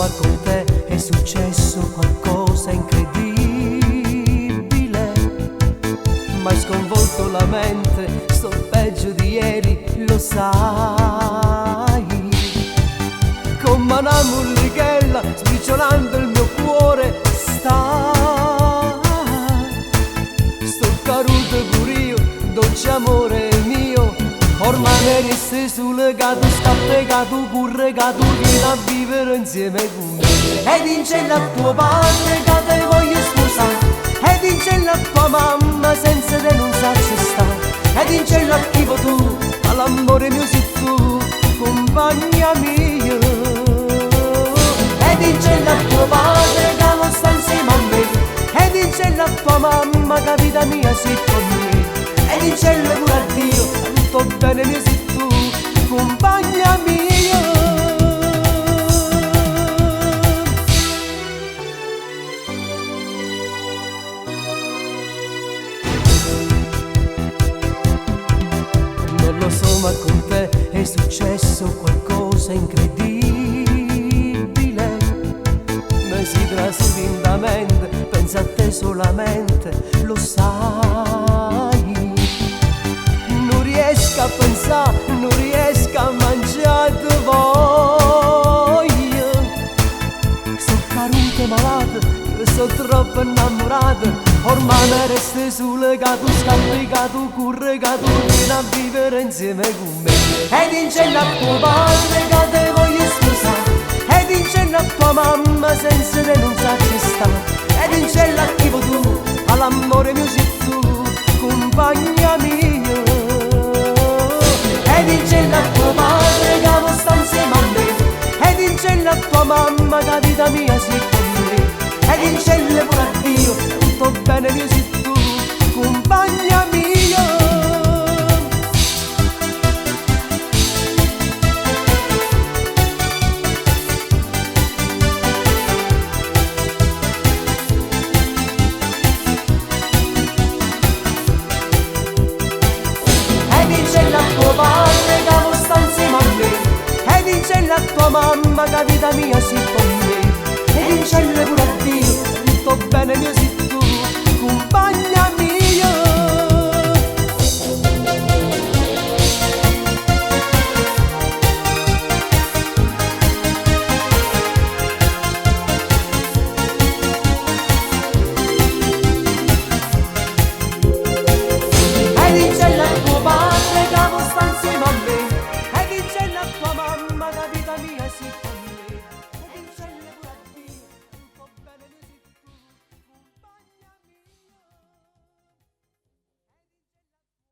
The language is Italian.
ma con te è successo qualcosa incredibile. M'hai sconvolto la mente, sto peggio di ieri, lo sai. Con mano mullichella, sbriciolando il mio cuore, stai. Sto caruto pure io, dolce amore mio, ormai mi resti sul gatto, sta pegato pure gatto, vieni a vivere insieme con me. Ed in cielo a tuo padre che te voglio sposare, ed in cielo a tua mamma senza te non sacci sta, ed in cielo a chi vuoi tu, all'amore mio sei tu, compagna mia. Ed in cielo a tuo padre che non sta insieme a me, ed in cielo a tua mamma che vita mia sei con me, ed in cielo pure a Dio, tutto bene mio sei tu, compagna mia. Non lo so ma con te è successo qualcosa incredibile. Mi si trasudi in la mente, pensa a te solamente, lo sai. Non riesco a pensare, non riesco a mangiare voglia. Sono caruta malata, io sono troppo innamorata, ormai mi resti sul gatto, scappicato, curregato, vieni a vivere insieme con me. Ed in cielo a tuo padre che te voglio sposare, ed in cielo a tua mamma senza te non sacci stare, ed in cielo a chi vuoi tu, all'amore mio sei tu, compagna mia. Ed in cielo a tuo padre che non sta insieme a me, ed in cielo a tua mamma che vita mia sei con me, ed in cielo pure a Dio, tutto bene mio sei tu, compagna mia. Ed in cielo a tua mamma che vita mia